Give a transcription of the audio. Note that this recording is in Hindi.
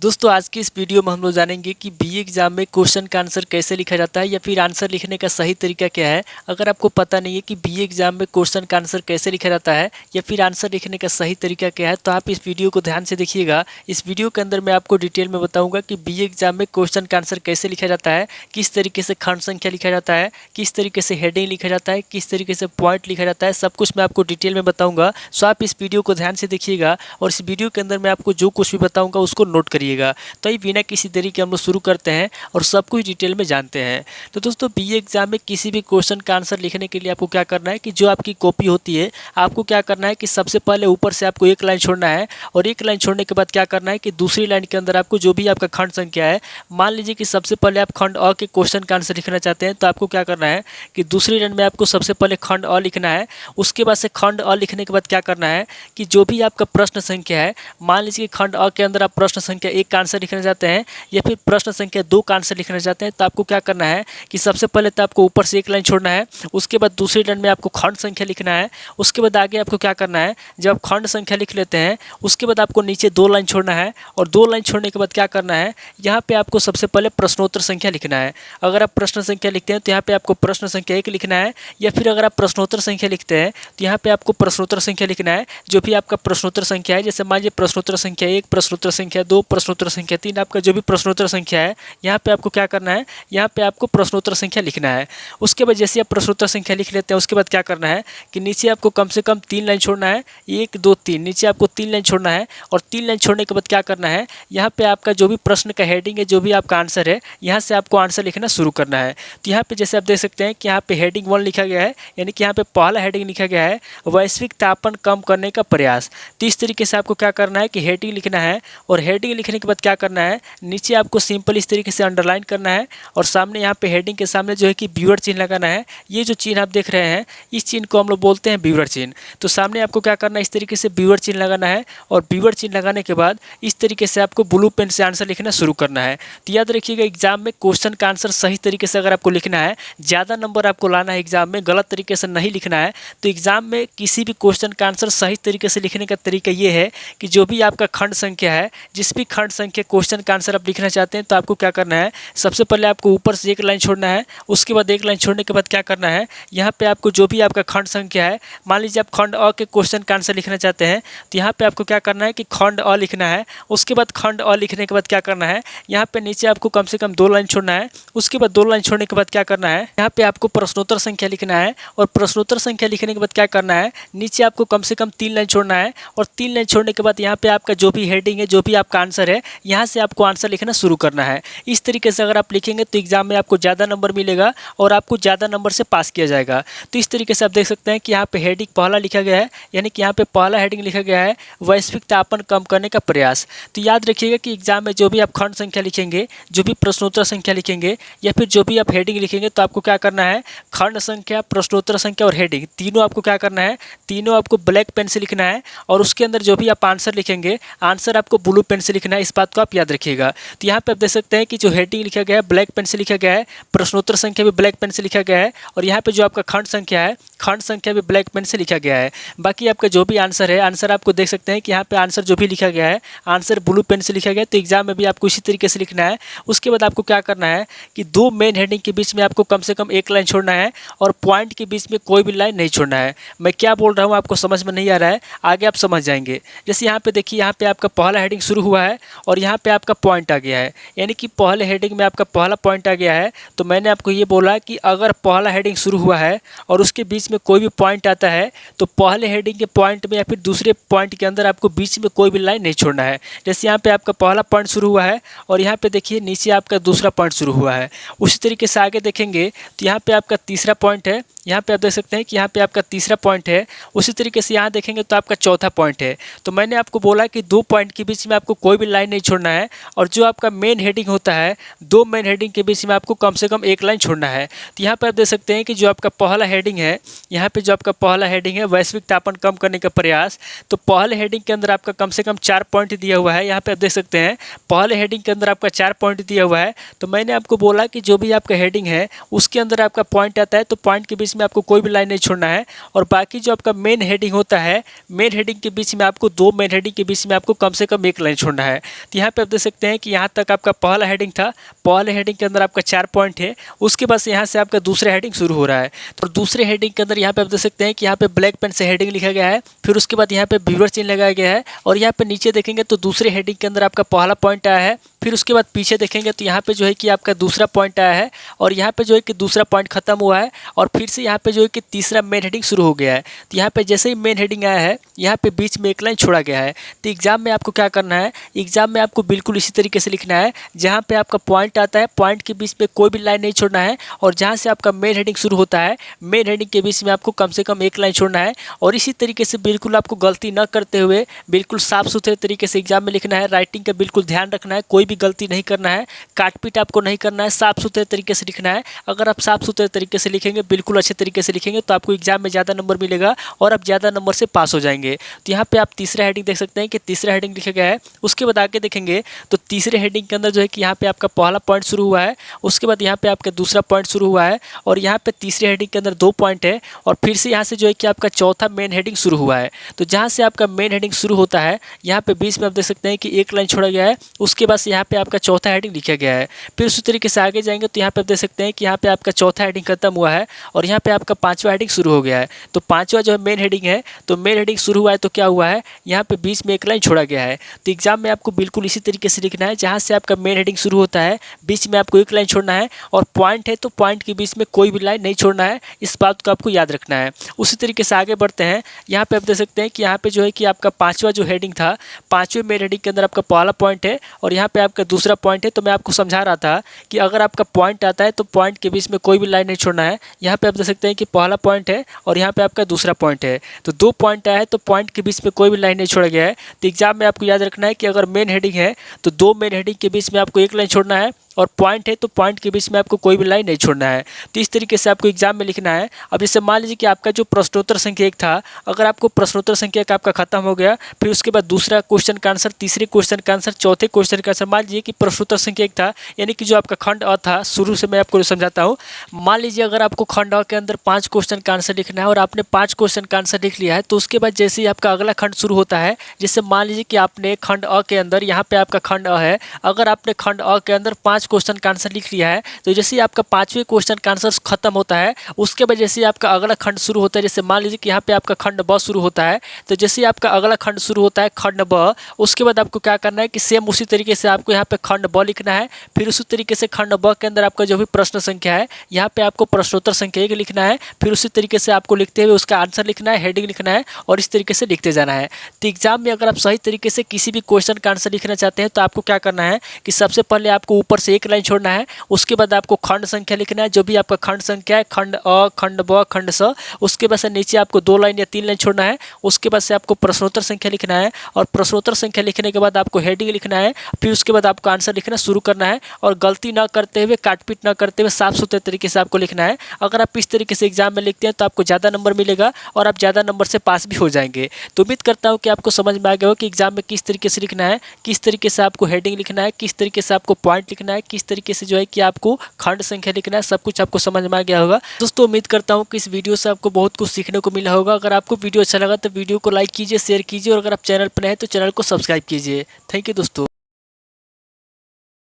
दोस्तों आज की इस वीडियो में हम लोग जानेंगे कि बीए एग्जाम में क्वेश्चन का आंसर कैसे लिखा जाता है या फिर आंसर लिखने का सही तरीका क्या है। अगर आपको पता नहीं है कि बीए एग्जाम में क्वेश्चन का आंसर कैसे लिखा जाता है या फिर आंसर लिखने का सही तरीका क्या है, तो आप इस वीडियो को ध्यान से देखिएगा। इस वीडियो के अंदर मैं आपको डिटेल में बताऊंगा कि बीए एग्जाम में क्वेश्चन का आंसर कैसे लिखा जाता है, किस तरीके से खंड संख्या लिखा जाता है, किस तरीके से हेडिंग लिखा जाता है, किस तरीके से पॉइंट लिखा जाता है, सब कुछ मैं आपको डिटेल में बताऊंगा। सो आप इस वीडियो को ध्यान से देखिएगा और इस वीडियो के अंदर मैं आपको जो कुछ भी बताऊंगा उसको नोट करिएगा। तो बिना किसी देरी के हम लोग शुरू करते हैं और सब कुछ डिटेल में जानते हैं। तो दोस्तों बीए एग्जाम में किसी भी क्वेश्चन का आंसर लिखने के लिए आपको क्या करना है कि जो आपकी कॉपी होती है आपको क्या करना है कि सबसे पहले ऊपर से आपको एक लाइन छोड़ना है और एक लाइन छोड़ने के बाद क्या करना है कि दूसरी लाइन के अंदर आपको जो भी आपका खंड संख्या है, मान लीजिए कि सबसे पहले आप खंड अ के क्वेश्चन का आंसर लिखना चाहते हैं, तो आपको क्या करना है कि दूसरी लाइन में आपको सबसे पहले खंड अ लिखना है। उसके बाद से खंड अ लिखने के बाद क्या करना है कि जो भी आपका प्रश्न संख्या है, मान लीजिए कि खंड अ के अंदर आप प्रश्न संख्या 1 का आंसर लिखना चाहते हैं या फिर प्रश्न संख्या 2 का आंसर लिखना चाहते हैं, तो आपको क्या करना है कि सबसे पहले तो आपको ऊपर से एक लाइन छोड़ना है। उसके बाद दूसरी लाइन में आपको खंड संख्या लिखना है। उसके बाद आगे आपको क्या करना है, जब आप खंड संख्या लिख लेते हैं उसके बाद आपको नीचे 2 लाइन छोड़ना है और 2 लाइन छोड़ने के बाद क्या करना है, यहाँ पे आपको सबसे पहले प्रश्नोत्तर संख्या लिखना है। अगर आप प्रश्न संख्या लिखते हैं तो यहाँ पे आपको प्रश्न संख्या 1 लिखना है, या फिर अगर आप प्रश्नोत्तर संख्या लिखते हैं तो यहाँ पे आपको प्रश्नोत्तर संख्या लिखना है। जो भी आपका प्रश्नोत्तर संख्या है, जैसे मान लीजिए प्रश्नोत्तर संख्या 1, प्रश्नोत्तर संख्या 2, प्रश्नोत्तर संख्या 3, आपका जो भी प्रश्नोत्तर संख्या है यहाँ पे आपको क्या करना है, यहाँ पे आपको प्रश्नोत्तर संख्या लिखना है। उसके बाद जैसे आप प्रश्नोत्तर संख्या लिख लेते हैं उसके बाद क्या करना है कि नीचे आपको कम से कम 3 लाइन छोड़ना है, 1 2 3, नीचे आपको 3 लाइन छोड़ना है। और 3 लाइन छोड़ने के बाद क्या करना है, यहाँ पे आपका जो भी प्रश्न का हेडिंग है, जो भी आपका आंसर है, यहाँ से आपको आंसर लिखना शुरू करना है। तो यहाँ पे जैसे आप देख सकते हैं कि यहाँ पे हेडिंग 1 लिखा गया है, यानी कि यहाँ पे पहला हेडिंग लिखा गया है वैश्विक तापमान कम करने का प्रयास। तो इस तरीके से आपको क्या करना है कि हेडिंग लिखना है और हेडिंग लिखने के बाद क्या करना है, नीचे आपको सिंपल इस तरीके से अंडरलाइन करना है और सामने यहाँ पे हेडिंग के सामने जो है कि व्यूअर चिन्ह लगाना है। ये जो चिन्ह आप देख रहे हैं इस चिन्ह को हम लोग बोलते हैं व्यूअर चिन्ह। तो सामने आपको क्या करना है, इस तरीके से व्यूअर चिन्ह लगाना है और व्यूअर चिन्ह लगाने के बाद इस तरीके से आपको ब्लू पेन से आंसर लिखना शुरू करना है। तो याद रखिएगा एग्जाम में क्वेश्चन का आंसर सही तरीके से अगर आपको लिखना है, ज़्यादा नंबर आपको लाना है एग्जाम में, गलत तरीके से नहीं लिखना है। तो एग्जाम में किसी भी क्वेश्चन का आंसर सही तरीके से लिखने का तरीका ये है कि जो भी आपका खंड संख्या है, जिस भी खंड संख्या क्वेश्चन का आंसर आप लिखना चाहते हैं, तो आपको क्या करना है, सबसे पहले आपको ऊपर से एक लाइन छोड़ना है। उसके बाद एक लाइन छोड़ने के बाद क्या करना है, यहाँ पे आपको जो भी आपका खंड संख्या है, मान लीजिए आप खंड अ के क्वेश्चन का आंसर लिखना चाहते हैं, तो यहाँ पे आपको क्या करना है कि खंड अ लिखना है। उसके बाद खंड अ लिखने के बाद क्या करना है, यहाँ पे नीचे आपको कम से कम 2 लाइन छोड़ना है। उसके बाद 2 लाइन छोड़ने के बाद क्या करना है, यहाँ पे आपको प्रश्नोत्तर संख्या लिखना है और प्रश्नोत्तर संख्या लिखने के बाद क्या करना है, नीचे आपको कम से कम 3 लाइन छोड़ना है और 3 लाइन छोड़ने के बाद यहाँ पे आपका जो भी हेडिंग है, जो भी आपका आंसर है, यहाँ से आपको आंसर लिखना शुरू करना है। इस तरीके से अगर आप लिखेंगे तो एग्जाम में आपको ज़्यादा नंबर मिलेगा और आपको ज़्यादा नंबर से पास किया जाएगा। तो इस तरीके से आप देख सकते हैं कि यहाँ पे हेडिंग पहला लिखा गया है, यानी कि यहाँ पे पहला हेडिंग लिखा गया है वैश्विक तापमान कम करने का प्रयास। तो याद रखिएगा कि एग्जाम में जो भी आप खंड संख्या लिखेंगे, जो भी प्रश्नोत्तर संख्या लिखेंगे या फिर जो भी आप हेडिंग लिखेंगे, तो आपको क्या करना है, खंड संख्या, प्रश्नोत्तर संख्या और हेडिंग तीनों आपको क्या करना है, तीनों आपको ब्लैक पेन से लिखना है और उसके अंदर जो भी आप आंसर लिखेंगे, आंसर आपको ब्लू पेन से लिखना है। इस बात को आप याद रखिएगा। तो यहाँ पे आप देख सकते हैं कि जो हेडिंग लिखा गया है ब्लैक पेन से लिखा गया है, प्रश्नोत्तर संख्या भी ब्लैक पेन से लिखा गया है और यहाँ पे जो आपका खंड संख्या है, खंड संख्या भी ब्लैक पेन से लिखा गया है। बाकी आपका जो भी आंसर है, आंसर आपको देख सकते हैं कि यहाँ पे आंसर जो भी लिखा गया है, आंसर ब्लू पेन से लिखा गया है। तो एग्जाम में भी आपको इसी तरीके से लिखना है। उसके बाद आपको क्या करना है कि 2 मेन हेडिंग के बीच में आपको कम से कम 1 लाइन छोड़ना है और पॉइंट के बीच में कोई भी लाइन नहीं छोड़ना है। मैं क्या बोल रहा हूँ आपको समझ में नहीं आ रहा है, आगे आप समझ जाएंगे। जैसे यहाँ पे देखिए, यहाँ पे आपका पहला हेडिंग शुरू हुआ है और यहाँ पे आपका पॉइंट आ गया है, यानी कि पहले हेडिंग में आपका पहला पॉइंट आ गया है। तो मैंने आपको ये बोला कि अगर पहला हेडिंग शुरू हुआ है और उसके बीच में कोई भी पॉइंट आता है, तो पहले हेडिंग के पॉइंट में या फिर दूसरे पॉइंट के अंदर आपको बीच में कोई भी लाइन नहीं छोड़ना है। जैसे यहाँ पे आपका पहला पॉइंट शुरू हुआ है और यहाँ पे देखिए नीचे आपका दूसरा पॉइंट शुरू हुआ है। उसी तरीके से आगे देखेंगे तो यहाँ पे आपका तीसरा पॉइंट है, यहाँ पे आप देख सकते हैं कि यहाँ पे आपका तीसरा पॉइंट है। उसी तरीके से यहाँ देखेंगे तो आपका चौथा पॉइंट है। तो मैंने आपको बोला कि 2 पॉइंट के बीच में आपको कोई भी लाइन नहीं छोड़ना है और जो आपका मेन हेडिंग होता है, 2 मेन हेडिंग के बीच में आपको कम से कम 1 लाइन छोड़ना है। तो यहाँ पे आप देख सकते हैं कि जो आपका पहला हेडिंग है, यहाँ पे जो आपका पहला हेडिंग है वैश्विक तापमान कम करने का प्रयास, तो पहले हेडिंग के अंदर आपका कम से कम 4 पॉइंट दिया हुआ है। यहाँ पे आप देख सकते हैं पहले हेडिंग के अंदर आपका 4 पॉइंट दिया हुआ है। तो मैंने आपको बोला कि जो भी आपका हेडिंग है उसके अंदर आपका पॉइंट आता है, तो पॉइंट के बीच में आपको कोई भी लाइन नहीं छोड़ना है। और बाकी जो आपका मेन हेडिंग होता है, मेन हेडिंग के बीच में आपको 2 मेन हेडिंग के बीच में आपको कम से कम 1 लाइन छोड़ना है। तो यहाँ पे आप देख सकते हैं कि यहाँ तक आपका पहला हेडिंग था, पहले हेडिंग के अंदर आपका 4 पॉइंट है। उसके बाद से यहाँ से आपका दूसरा हेडिंग शुरू हो रहा है। तो दूसरे हेडिंग के अंदर यहाँ पे आप देख सकते हैं कि यहाँ पे ब्लैक पेन से हेडिंग लिखा गया है, फिर उसके बाद यहाँ पे व्यूअर चिन्ह लगाया गया है, और यहाँ पे नीचे देखेंगे तो दूसरे हेडिंग के अंदर आपका पहला पॉइंट आया है। फिर उसके बाद पीछे देखेंगे तो यहाँ पे जो है कि आपका दूसरा पॉइंट आया है, और यहाँ पे जो है कि दूसरा पॉइंट खत्म हुआ है, और फिर से यहाँ पे जो है कि तीसरा मेन हेडिंग शुरू हो गया है। तो यहाँ पे जैसे ही मेन हेडिंग आया है, यहाँ पे बीच में एक लाइन छोड़ा गया है। तो एग्जाम में आपको क्या करना है, एग्जाम में आपको बिल्कुल इसी तरीके से लिखना है, जहाँ पे आपका पॉइंट आता है पॉइंट के बीच में कोई भी लाइन नहीं छोड़ना है, और जहाँ से आपका मेन हेडिंग शुरू होता है मेन हेडिंग के बीच में आपको कम से कम एक लाइन छोड़ना है। और इसी तरीके से बिल्कुल आपको गलती न करते हुए बिल्कुल साफ सुथरे तरीके से एग्जाम में लिखना है। राइटिंग का बिल्कुल ध्यान रखना है, कोई भी गलती नहीं करना है, काटपीट आपको नहीं करना है, साफ सुथरे तरीके से लिखना है। अगर आप साफ सुथरे तरीके से लिखेंगे, बिल्कुल अच्छे तरीके से लिखेंगे, तो आपको एग्जाम में ज़्यादा नंबर मिलेगा और आप ज़्यादा नंबर से पास हो जाएंगे। तो यहाँ पे आप तीसरा हेडिंग देख सकते हैं कि तीसरा हेडिंग लिखा गया है। उसके बाद आगे देखेंगे तो तीसरे हेडिंग के अंदर जो है कि यहाँ पे आपका पहला पॉइंट शुरू हुआ है, उसके बाद यहाँ पे आपका दूसरा पॉइंट शुरू हुआ है, और यहाँ पे तीसरे हेडिंग के अंदर 2 पॉइंट है, और फिर से यहाँ से जो है कि आपका चौथा मेन हेडिंग शुरू हुआ है। तो जहाँ से आपका मेन हेडिंग शुरू होता है, यहाँ पे बीच में आप देख सकते हैं कि एक लाइन छोड़ा गया है, उसके बाद से यहाँ पे आपका चौथा हेडिंग लिखा गया है। फिर उसी तरीके से आगे जाएंगे तो यहाँ पे आप देख सकते हैं कि यहाँ पे आपका चौथा हेडिंग खत्म हुआ है, और यहाँ पे आपका पांचवा हेडिंग शुरू हो गया है। तो पांचवा जो है मेन हेडिंग है, तो मेन हेडिंग शुरू हुआ है तो क्या हुआ है, यहाँ पे बीच में एक लाइन छोड़ा गया है। तो एग्जाम में आपको बिल्कुल इसी तरीके से लिखना है, जहाँ से आपका मेन हेडिंग शुरू होता है बीच में आपको एक लाइन छोड़ना है, और पॉइंट है तो पॉइंट के बीच में कोई भी लाइन नहीं छोड़ना है। इस बात को आपको याद रखना है। उसी तरीके से आगे बढ़ते हैं। यहाँ पे आप देख सकते हैं कि यहाँ पे जो है कि आपका पांचवा जो हेडिंग था, पांचवें मेन हेडिंग के अंदर आपका पहला पॉइंट है, और यहाँ पे आपका दूसरा पॉइंट है। तो मैं आपको समझा रहा था कि अगर आपका पॉइंट आता है तो पॉइंट के बीच में कोई भी लाइन नहीं छोड़ना है। यहाँ पे आप देख सकते हैं कि पहला पॉइंट है और यहाँ पे आपका दूसरा पॉइंट है, तो 2 पॉइंट आया है, तो पॉइंट के बीच में कोई भी लाइन नहीं छोड़ा गया है। तो एग्जाम में आपको याद रखना है कि अगर मेन हेडिंग है तो 2 मेन हेडिंग के बीच में आपको एक लाइन छोड़ना है, और पॉइंट है तो पॉइंट के बीच में आपको कोई भी लाइन नहीं छोड़ना है। तो इस तरीके से आपको एग्जाम में लिखना है। अब जैसे मान लीजिए कि आपका जो प्रश्नोत्तर संख्या 1 था, अगर आपको प्रश्नोत्तर संख्या का आपका खत्म हो गया, फिर उसके बाद दूसरा क्वेश्चन का आंसर, तीसरे क्वेश्चन का आंसर, चौथे क्वेश्चन का आंसर, मान लीजिए कि प्रश्नोत्तर संख्या 1 था, यानी कि जो आपका खंड अ था, शुरू से मैं आपको समझाता हूँ। मान लीजिए अगर आपको खंड अ के अंदर 5 क्वेश्चन का आंसर लिखना है, और आपने 5 क्वेश्चन का आंसर लिख लिया है, तो उसके बाद जैसे ही आपका अगला खंड शुरू होता है, जैसे मान लीजिए कि आपने खंड अ के अंदर, यहाँ पे आपका खंड अ है, अगर आपने खंड अ के अंदर 5 क्वेश्चन का आंसर लिख लिया है, तो जैसे ही आपका 5वें क्वेश्चन का आंसर खत्म होता है, उसके बाद जैसे ही आपका अगला खंड शुरू होता है, जैसे मान लीजिए कि यहाँ पे आपका खंड ब शुरू होता है, तो जैसे ही आपका अगला खंड शुरू होता है खंड ब, उसके बाद आपको क्या करना है कि सेम उसी तरीके से आपको यहाँ पे खंड ब लिखना है। फिर उसी तरीके से खंड ब के अंदर आपका जो भी प्रश्न संख्या है, यहाँ पे आपको प्रश्नोत्तर संख्या 1 लिखना है। फिर उसी तरीके से आपको लिखते हुए उसका आंसर लिखना है, हेडिंग लिखना है, और इस तरीके से लिखते जाना है। तो एग्जाम में अगर आप सही तरीके से किसी भी क्वेश्चन का आंसर लिखना चाहते हैं, तो आपको क्या करना है कि सबसे पहले आपको ऊपर से एक लाइन छोड़ना है, उसके बाद आपको खंड संख्या लिखना है, जो भी आपका खंड संख्या है, खंड अ, खंड ब, खंड स, उसके बाद से नीचे आपको 2 लाइन या 3 लाइन छोड़ना है। उसके बाद से आपको प्रश्नोत्तर संख्या लिखना है, और प्रश्नोत्तर संख्या लिखने के बाद आपको हेडिंग लिखना है। फिर उसके बाद आपको आंसर लिखना शुरू करना है, और गलती ना करते हुए, काटपीट ना करते हुए, साफ सुथरे तरीके से आपको लिखना है। अगर आप इस तरीके से एग्जाम में लिखते हैं तो आपको ज़्यादा नंबर मिलेगा, और आप ज़्यादा नंबर से पास भी हो जाएंगे। तो उम्मीद करता हूँ कि आपको समझ में आ गया हो कि एग्जाम में किस तरीके से लिखना है, किस तरीके से आपको हेडिंग लिखना है, किस तरीके से आपको पॉइंट लिखना है, किस तरीके से जो है कि आपको खंड संख्या लिखना है। सब कुछ आपको समझ में आ गया होगा। दोस्तों उम्मीद करता हूँ कि इस वीडियो से आपको बहुत कुछ सीखने को मिला होगा। अगर आपको वीडियो अच्छा लगा तो वीडियो को लाइक कीजिए, शेयर कीजिए, और अगर आप चैनल पर नए हैं तो चैनल को सब्सक्राइब कीजिए। थैंक यू दोस्तों।